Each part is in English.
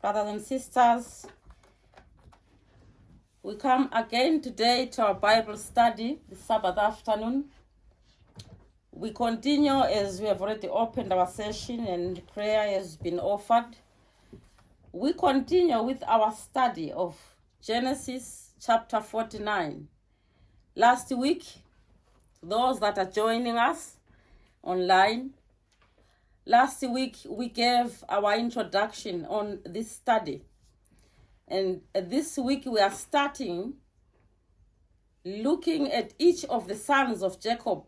brothers and sisters. We come again today to our Bible study this Sabbath afternoon. We continue as we have already opened our session and prayer has been offered. We continue with our study of Genesis chapter 49. Last week, those that are joining us online, last week we gave our introduction on this study. And this week we are starting looking at each of the sons of Jacob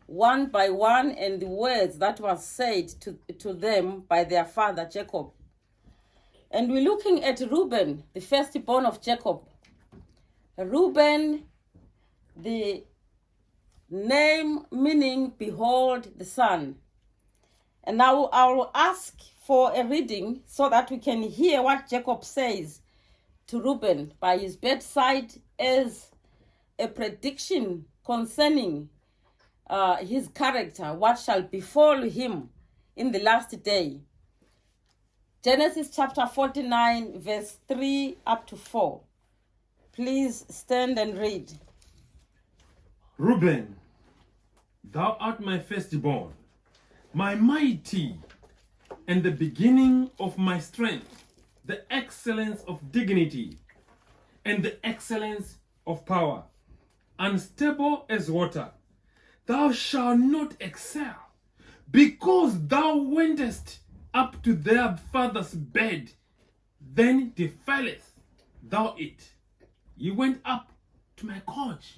one by one and the words that were said to them by their father Jacob. And we're looking at Reuben, the firstborn of Jacob. Reuben, the name meaning behold the sun. And now I will ask for a reading so that we can hear what Jacob says to Reuben by his bedside as a prediction concerning his character, what shall befall him in the last day. Genesis chapter 49, verse 3 up to 4. Please stand and read. Reuben, thou art my firstborn, my mighty, and the beginning of my strength, the excellence of dignity, and the excellence of power, unstable as water. Thou shalt not excel, because thou wentest up to their father's bed, then defileth thou it. Ye went up to my couch.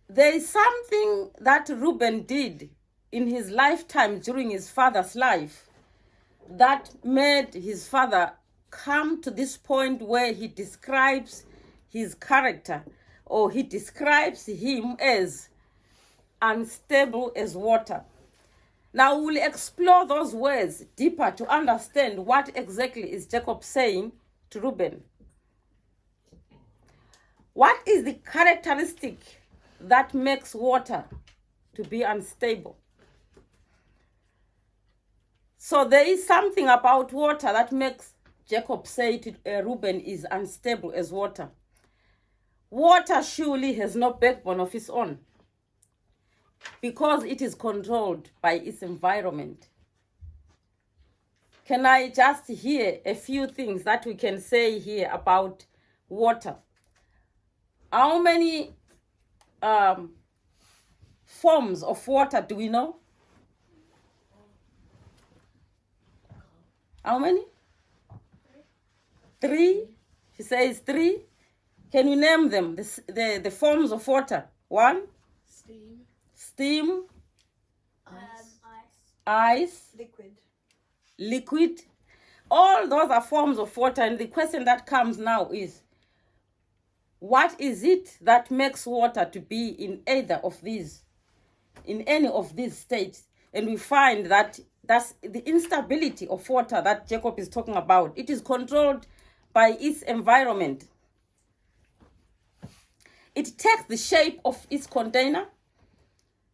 There is something that Reuben did in his lifetime during his father's life that made his father come to this point where he describes his character, or he describes him as unstable as water. Now we'll explore those words deeper to understand what exactly is Jacob saying to Reuben. What is the characteristic that makes water to be unstable? So there is something about water that makes Jacob say to Reuben is unstable as water. Water surely has no backbone of its own because it is controlled by its environment. Can I just hear a few things that we can say here about water? How many forms of water do we know? How many? 3. She says 3. Can you name them? The forms of water. 1. Steam. Ice. Liquid. All those are forms of water. And the question that comes now is, what is it that makes water to be in either of these, in any of these states? And we find that that's the instability of water that Jacob is talking about. It is controlled by its environment. It takes the shape of its container.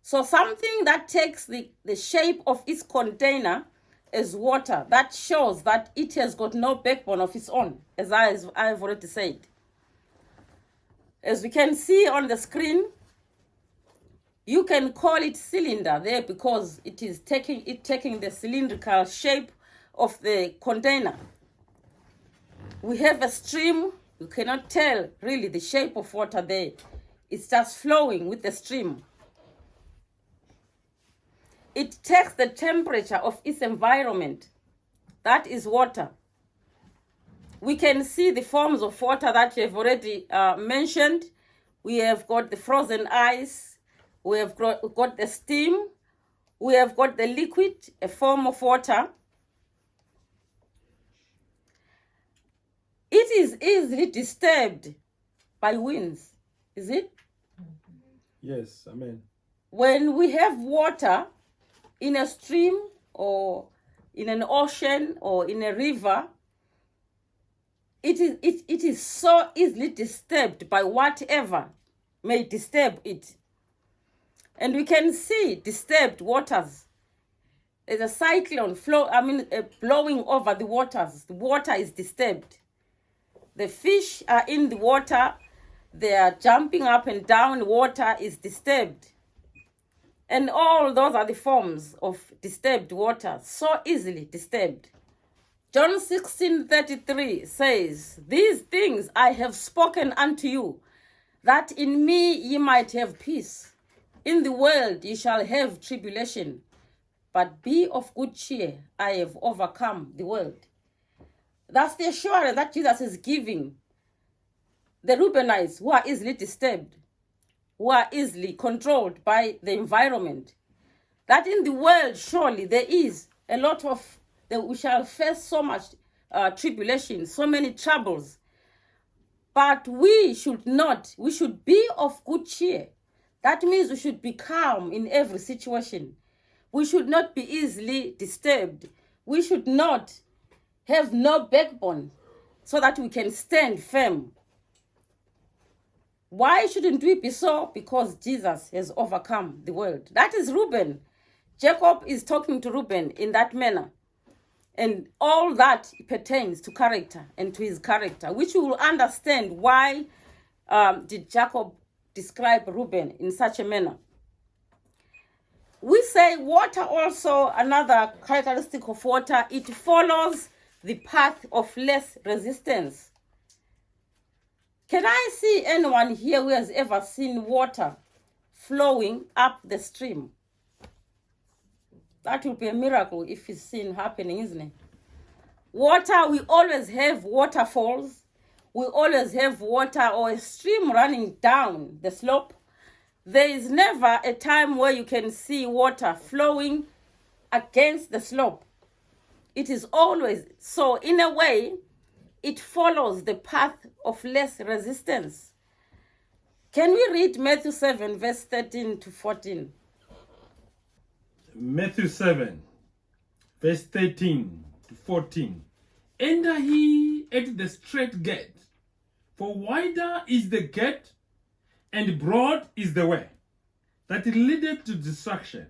So something that takes the shape of its container as water, that shows that it has got no backbone of its own, as I've already said. As we can see on the screen, you can call it cylinder there because it is taking the cylindrical shape of the container. We have a stream. You cannot tell really the shape of water there. It's just flowing with the stream. It takes the temperature of its environment. That is water. We can see the forms of water that you have already mentioned. We have got the frozen ice. We have got the steam. We have got the liquid, a form of water. It is easily disturbed by winds, is it? Yes, amen. When we have water in a stream or in an ocean or in a river, it is so easily disturbed by whatever may disturb it. And we can see disturbed waters There's a cyclone blowing over the waters. The water is disturbed. The fish are in the water. They are jumping up and down. Water is disturbed. And all those are the forms of disturbed water, so easily disturbed. John 16:33 says, "These things I have spoken unto you, that in me ye might have peace. In the world ye shall have tribulation, but be of good cheer, I have overcome the world." That's the assurance that Jesus is giving the Reubenites, who are easily disturbed, who are easily controlled by the environment, that in the world surely there is a lot of, we shall face so much tribulation, so many troubles. But we should be of good cheer. That means we should be calm in every situation. We should not be easily disturbed. We should not have no backbone so that we can stand firm. Why shouldn't we be so? Because Jesus has overcome the world. That is Reuben. Jacob is talking to Reuben in that manner. And all that pertains to character and to his character, which we will understand why did Jacob describe Reuben in such a manner. We say water also, another characteristic of water, it follows the path of less resistance. Can I see anyone here who has ever seen water flowing up the stream? That will be a miracle if it's seen happening, isn't it? Water, we always have waterfalls. We always have water or a stream running down the slope. There is never a time where you can see water flowing against the slope. It is always, so in a way, it follows the path of less resistance. Can we read Matthew 7, verse 13 to 14? Matthew 7, verse 13 to 14. Enter ye at the straight gate, for wider is the gate, and broad is the way that leadeth to destruction,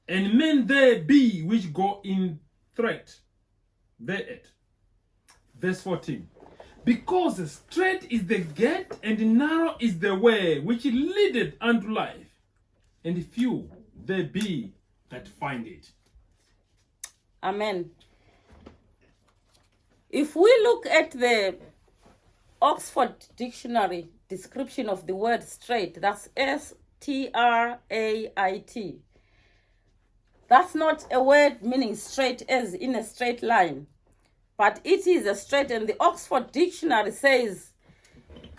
and men there be which go in threat thereat. Verse 14. Because straight is the gate, and narrow is the way which leadeth unto life, and few there be that find it. Amen. If we look at the Oxford Dictionary description of the word straight, that's S-T-R-A-I-T. That's not a word meaning straight as in a straight line, but it is a straight, and the Oxford Dictionary says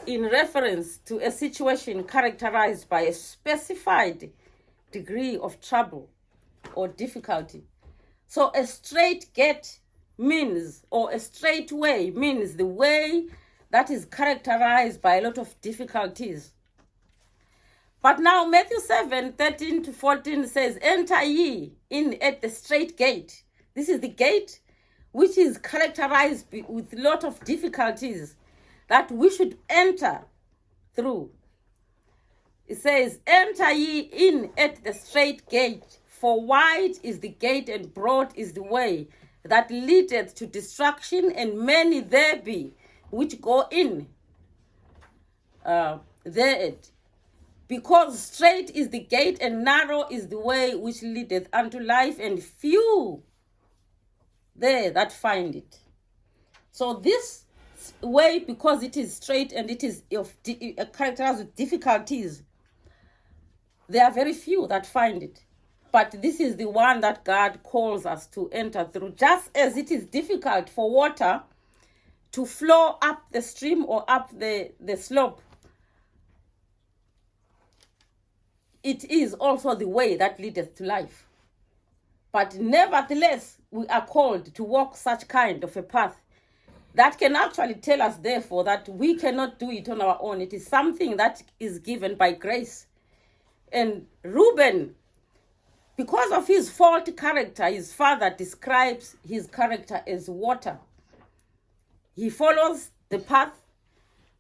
in reference to a situation characterized by a specified degree of trouble or difficulty. So a straight gate means, or a straight way means the way that is characterized by a lot of difficulties. But now Matthew 7, 13 to 14 says, enter ye in at the straight gate. This is the gate which is characterized with a lot of difficulties that we should enter through. It says, enter ye in at the straight gate, for wide is the gate and broad is the way that leadeth to destruction, and many there be which go in thereat. Because straight is the gate and narrow is the way which leadeth unto life, and few there that find it. So this way, because it is straight and it is characterized with difficulties, there are very few that find it. But this is the one that God calls us to enter through. Just as it is difficult for water to flow up the stream or up the slope, it is also the way that leadeth to life. But nevertheless, we are called to walk such kind of a path that can actually tell us, therefore, that we cannot do it on our own. It is something that is given by grace. And Reuben, because of his faulty character, his father describes his character as water. He follows the path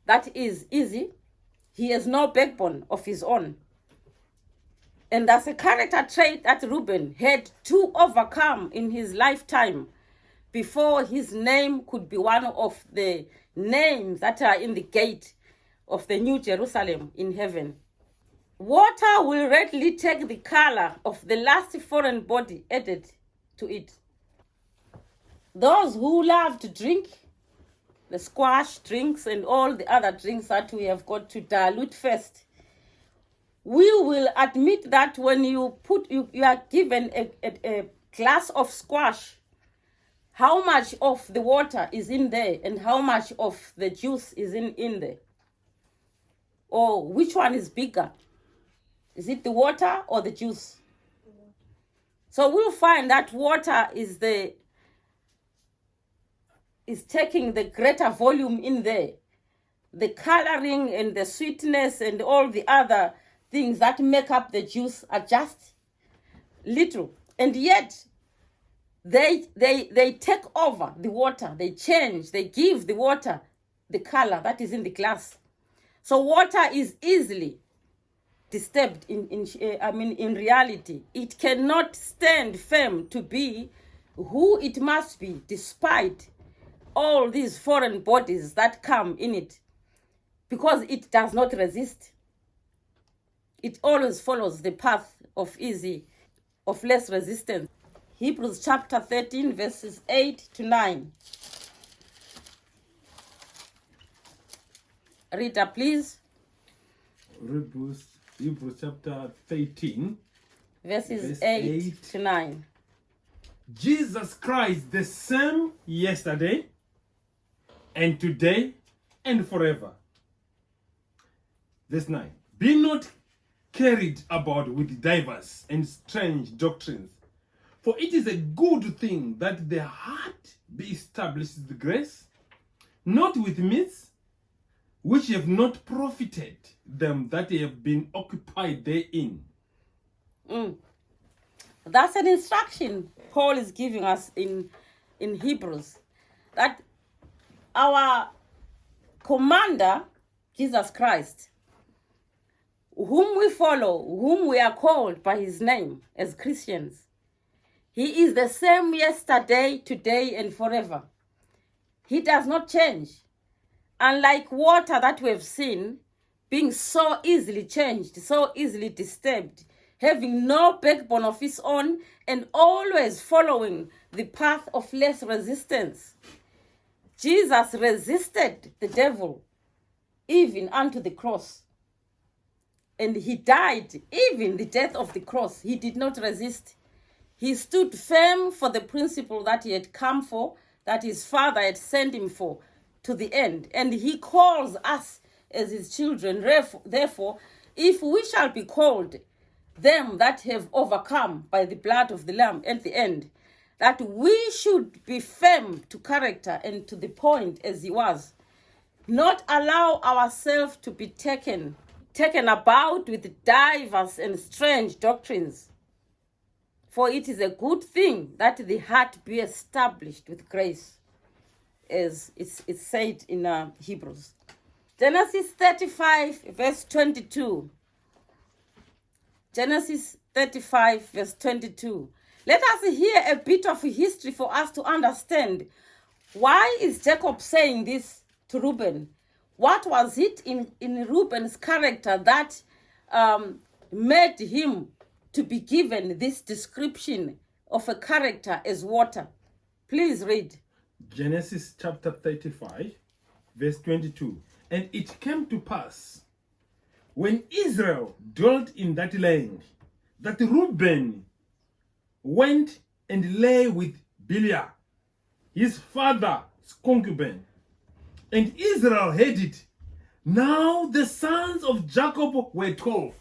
that is easy. He has no backbone of his own. And that's a character trait that Reuben had to overcome in his lifetime before his name could be one of the names that are in the gate of the New Jerusalem in heaven. Water will readily take the color of the last foreign body added to it. Those who love to drink the squash drinks and all the other drinks that we have got to dilute first, we will admit that when you are given a glass of squash, how much of the water is in there and how much of the juice is in there? Or which one is bigger? Is it the water or the juice? So we'll find that water is taking the greater volume in there. The coloring and the sweetness and all the other things that make up the juice are just little. And yet, they take over the water. They change. They give the water the color that is in the glass. So water is easily disturbed in reality. It cannot stand firm to be who it must be despite all these foreign bodies that come in it, because it does not resist. It always follows the path of less resistance. Hebrews chapter 13 verses 8 to 9. Rita, please. Hebrews chapter 13 verses 8 to 9. Jesus Christ the same yesterday and today and forever. Verse 9. Be not carried about with diverse and strange doctrines, for it is a good thing that the heart be established with grace, not with myths, which have not profited them that have been occupied therein. That's an instruction Paul is giving us in Hebrews, that our commander, Jesus Christ, whom we follow, whom we are called by his name as Christians, he is the same yesterday, today, and forever. He does not change. Unlike water that we have seen being so easily changed, so easily disturbed, having no backbone of its own, and always following the path of less resistance. Jesus resisted the devil even unto the cross. And he died, even the death of the cross. He did not resist. He stood firm for the principle that he had come for, that his Father had sent him for, to the end. And he calls us as his children. Therefore, if we shall be called them that have overcome by the blood of the Lamb at the end, that we should be firm to character and to the point as he was, not allow ourselves to be taken about with diverse and strange doctrines. For it is a good thing that the heart be established with grace, as it's said in Hebrews. Genesis 35 verse 22. Genesis 35 verse 22. Let us hear a bit of history for us to understand why is Jacob saying this to Reuben. What was it in Reuben's character that made him to be given this description of a character as water? Please read. Genesis chapter 35, verse 22. And it came to pass, when Israel dwelt in that land, that Reuben went and lay with Bilhah, his father's concubine. And Israel heard it. Now the sons of Jacob were 12.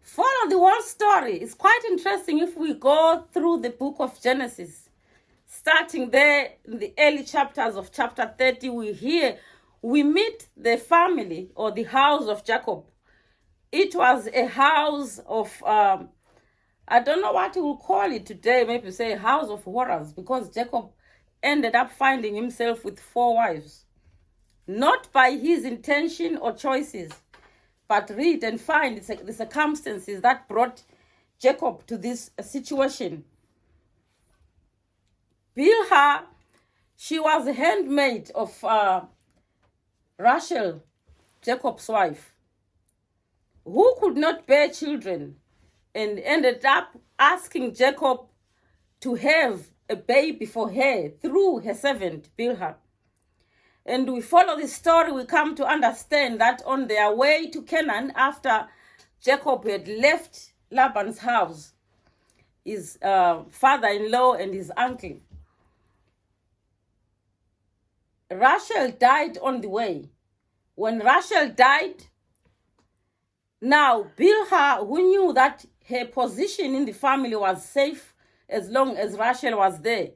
Follow the whole story. It's quite interesting if we go through the book of Genesis. Starting there in the early chapters of chapter 30, we meet the family or the house of Jacob. It was a house of, I don't know what we will call it today, maybe say a house of horrors, because Jacob ended up finding himself with 4 wives. Not by his intention or choices, but read and find the circumstances that brought Jacob to this situation. Bilhah, she was the handmaid of Rachel, Jacob's wife, who could not bear children and ended up asking Jacob to have a baby for her through her servant Bilhah. And we follow the story, we come to understand that on their way to Canaan, after Jacob had left Laban's house, his father-in-law and his uncle, Rachel died on the way. When Rachel died, now Bilhah, who knew that her position in the family was safe as long as Rachel was there,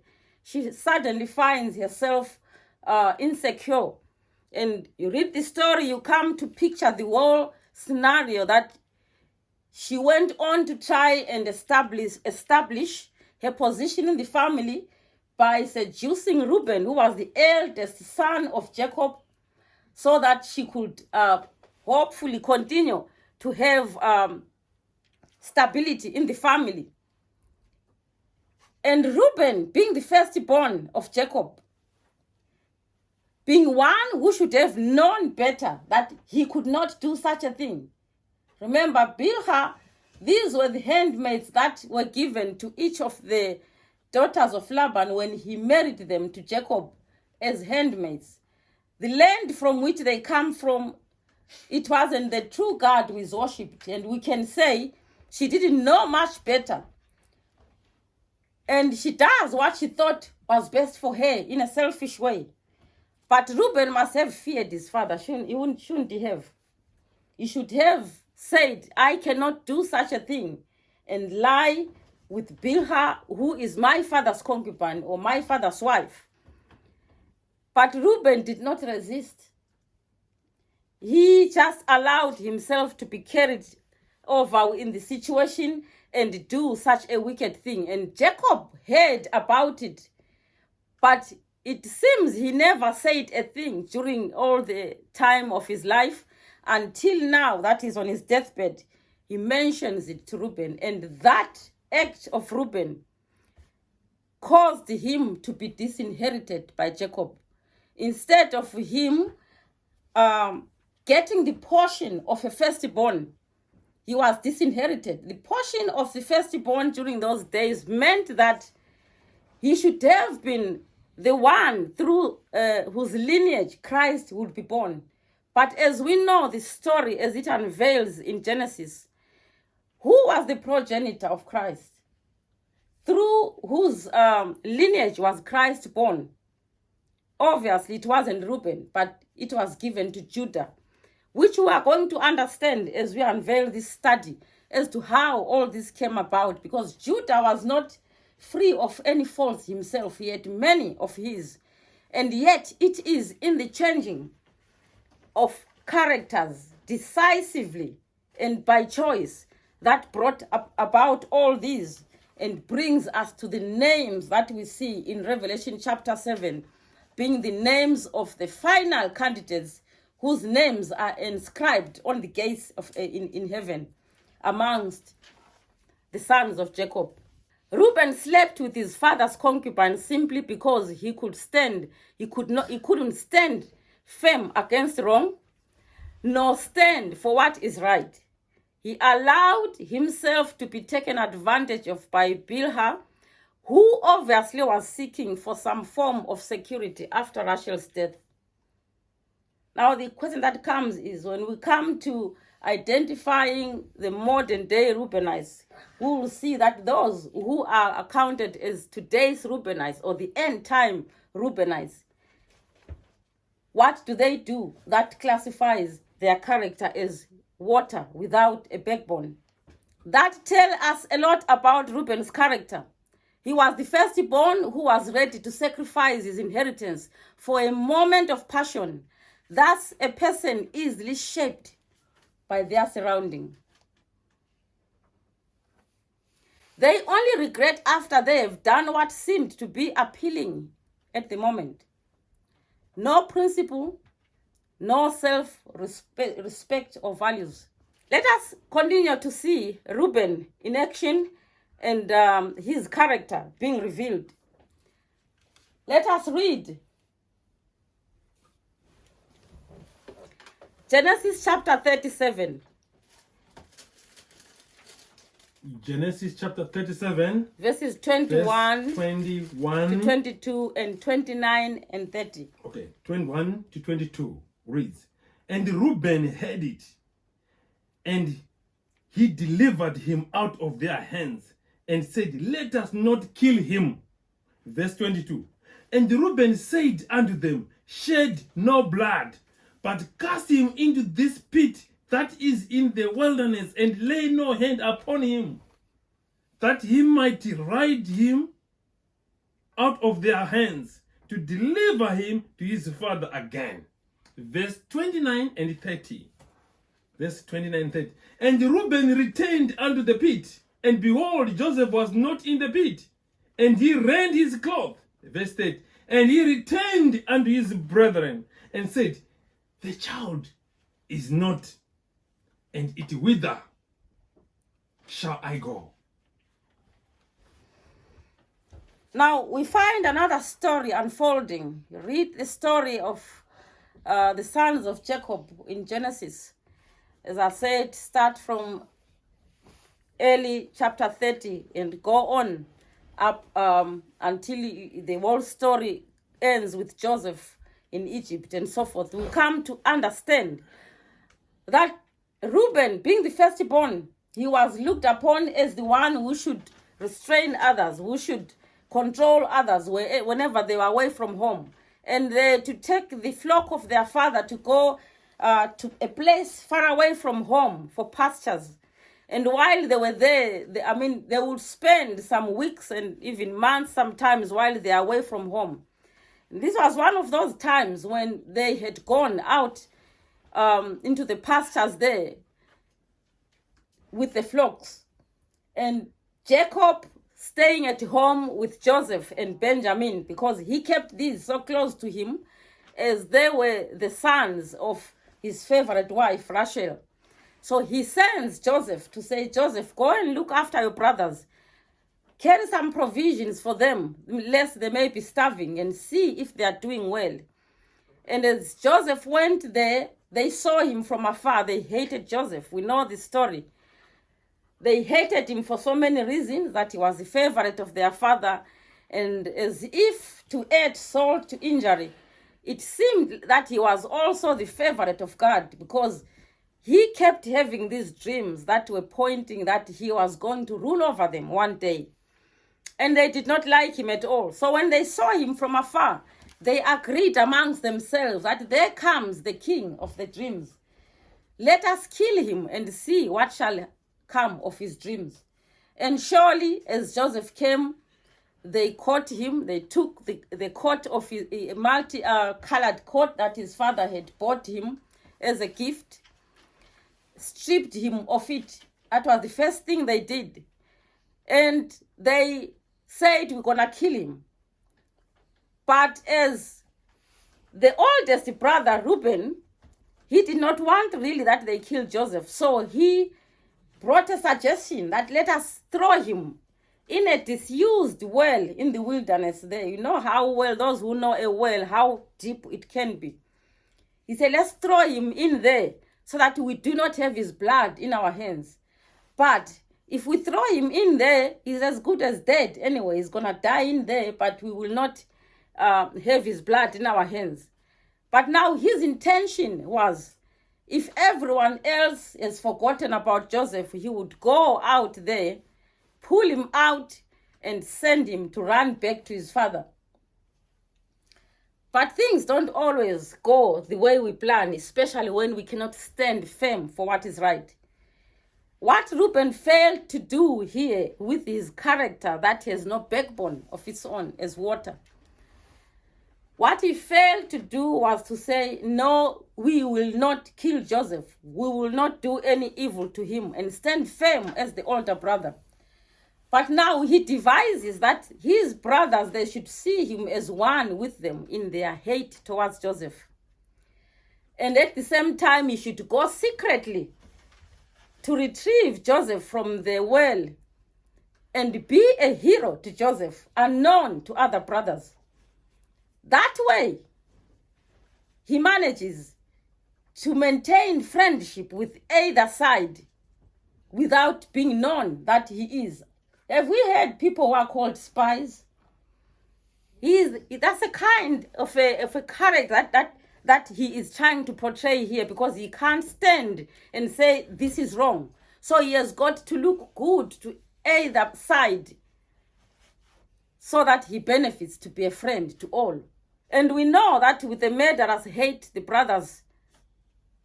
she suddenly finds herself insecure. And you read the story, you come to picture the whole scenario that she went on to try and establish her position in the family by seducing Reuben, who was the eldest son of Jacob, so that she could hopefully continue to have stability in the family. And Reuben, being the firstborn of Jacob, being one who should have known better that he could not do such a thing. Remember, Bilhah, these were the handmaids that were given to each of the daughters of Laban when he married them to Jacob as handmaids. The land from which they come from, it wasn't the true God who is worshipped. And we can say she didn't know much better. And she does what she thought was best for her in a selfish way. But Reuben must have feared his father, shouldn't he have? He should have said, I cannot do such a thing and lie with Bilhah, who is my father's concubine or my father's wife. But Reuben did not resist. He just allowed himself to be carried over in the situation and do such a wicked thing. And Jacob heard about it, but it seems he never said a thing during all the time of his life until now that he's on his deathbed. He mentions it to Reuben, and that act of Reuben caused him to be disinherited by Jacob. Instead of him getting the portion of a firstborn, he was disinherited. The portion of the firstborn during those days meant that he should have been the one through whose lineage Christ would be born. But as we know the story as it unveils in Genesis, who was the progenitor of Christ? Through whose lineage was Christ born? Obviously, it wasn't Reuben, but it was given to Judah, which we are going to understand as we unveil this study as to how all this came about, because Judah was not free of any faults himself. He had many of his. And yet it is in the changing of characters decisively and by choice that brought about all these and brings us to the names that we see in Revelation chapter 7, being the names of the final candidates whose names are inscribed on the gates of in heaven amongst the sons of Jacob. Reuben slept with his father's concubine simply because he couldn't stand firm against wrong, nor stand for what is right. He allowed himself to be taken advantage of by Bilhah, who obviously was seeking for some form of security after Rachel's death. Now the question that comes is, when we come to identifying the modern day Reubenites, we will see that those who are accounted as today's Reubenites or the end time Reubenites, what do they do that classifies their character as water without a backbone? That tells us a lot about Reuben's character. He was the firstborn who was ready to sacrifice his inheritance for a moment of passion. Thus, a person easily shaped by their surrounding. They only regret after they have done what seemed to be appealing at the moment. No principle, no self-respect or values. Let us continue to see Reuben in action and his character being revealed. Let us read Genesis chapter 37. Genesis chapter 37, verses 21, verse 21 to 22 and 29 and 30. Okay, 21 to 22 reads, And Reuben heard it, and he delivered him out of their hands, and said, Let us not kill him. Verse 22. And Reuben said unto them, Shed no blood, but cast him into this pit that is in the wilderness, and lay no hand upon him, that he might ride him out of their hands, to deliver him to his father again. Verse 29 and 30. Verse 29 and 30. And Reuben returned unto the pit, and behold, Joseph was not in the pit, and he rent his cloth. Verse 30. And he returned unto his brethren, and said, The child is not, and it whither shall I go? Now we find another story unfolding. Read the story of the sons of Jacob in Genesis. As I said, start from early chapter 30 and go on up until the whole story ends with Joseph in Egypt and so forth. We come to understand that Reuben, being the firstborn, he was looked upon as the one who should restrain others, who should control others whenever they were away from home, and to take the flock of their father to go to a place far away from home for pastures. And while they were there, they would spend some weeks and even months sometimes while they are away from home. And this was one of those times when they had gone out into the pastures there with the flocks. And Jacob staying at home with Joseph and Benjamin, because he kept these so close to him as they were the sons of his favorite wife, Rachel. So he sends Joseph to say, Joseph, go and look after your brothers. Carry some provisions for them, lest they may be starving, and see if they are doing well. And as Joseph went there, they saw him from afar. They hated Joseph. We know the story. They hated him for so many reasons, that he was the favorite of their father. And as if to add salt to injury, it seemed that he was also the favorite of God, because he kept having these dreams that were pointing that he was going to rule over them one day. And they did not like him at all. So when they saw him from afar, they agreed amongst themselves that there comes the king of the dreams. Let us kill him and see what shall come of his dreams. And surely, as Joseph came, they caught him. They took the coat of his multi-colored coat that his father had bought him as a gift, stripped him of it. That was the first thing they did. And they said, we're going to kill him. But as the oldest brother, Reuben, he did not want really that they kill Joseph. So he brought a suggestion that let us throw him in a disused well in the wilderness there. You know how well, those who know a well, how deep it can be. He said, let's throw him in there so that we do not have his blood in our hands. But if we throw him in there, he's as good as dead anyway. He's going to die in there, but we will not have his blood in our hands. But now his intention was, if everyone else has forgotten about Joseph, he would go out there, pull him out, and send him to run back to his father. But things don't always go the way we plan, especially when we cannot stand firm for what is right. What Reuben failed to do here with his character that has no backbone of its own as water, what he failed to do was to say, no, we will not kill Joseph. We will not do any evil to him, and stand firm as the older brother. But now he devises that his brothers, they should see him as one with them in their hate towards Joseph. And at the same time, he should go secretly to retrieve Joseph from the well and be a hero to Joseph, unknown to other brothers. That way, he manages to maintain friendship with either side without being known that he is. Have we had people who are called spies? That's a kind of a character that he is trying to portray here, because he can't stand and say this is wrong. So he has got to look good to either side so that he benefits to be a friend to all. And we know that with the murderers hate the brothers,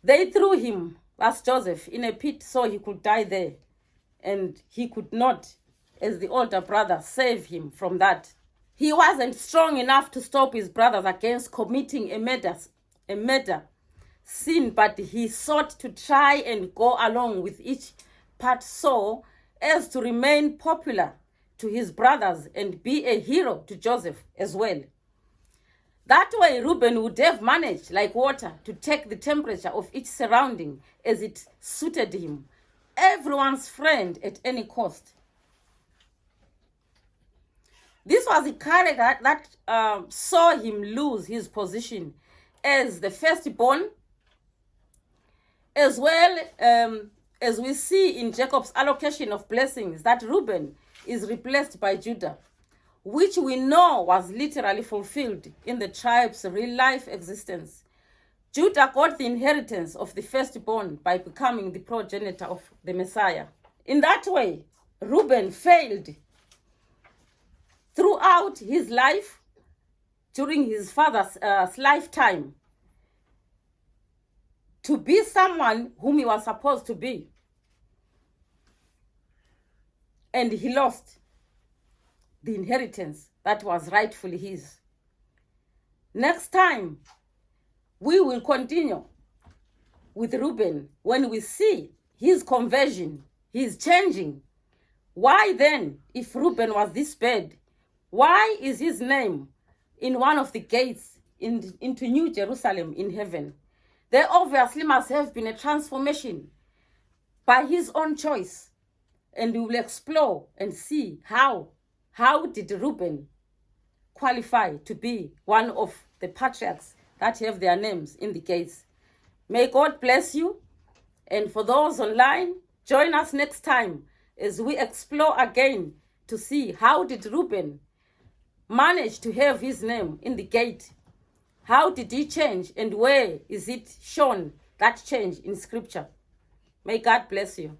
they threw him, that's Joseph, in a pit so he could die there. And he could not, as the older brother, save him from that. He wasn't strong enough to stop his brothers against committing a murder sin, but he sought to try and go along with each part so as to remain popular to his brothers and be a hero to Joseph as well. That way, Reuben would have managed, like water, to take the temperature of each surrounding as it suited him, everyone's friend at any cost. This was a character that saw him lose his position as the firstborn, as well as we see in Jacob's allocation of blessings that Reuben is replaced by Judah, which we know was literally fulfilled in the tribe's real-life existence. Judah got the inheritance of the firstborn by becoming the progenitor of the Messiah. In that way, Reuben failed throughout his life, during his father's lifetime, to be someone whom he was supposed to be. And he lost the inheritance that was rightfully his. Next time, we will continue with Reuben when we see his conversion, his changing. Why then, if Reuben was this bad, why is his name in one of the gates into New Jerusalem in heaven? There obviously must have been a transformation by his own choice. And we will explore and see how did Reuben qualify to be one of the patriarchs that have their names in the gates. May God bless you. And for those online, join us next time as we explore again to see how did Reuben manage to have his name in the gate. How did he change, and where is it shown that change in scripture? May God bless you.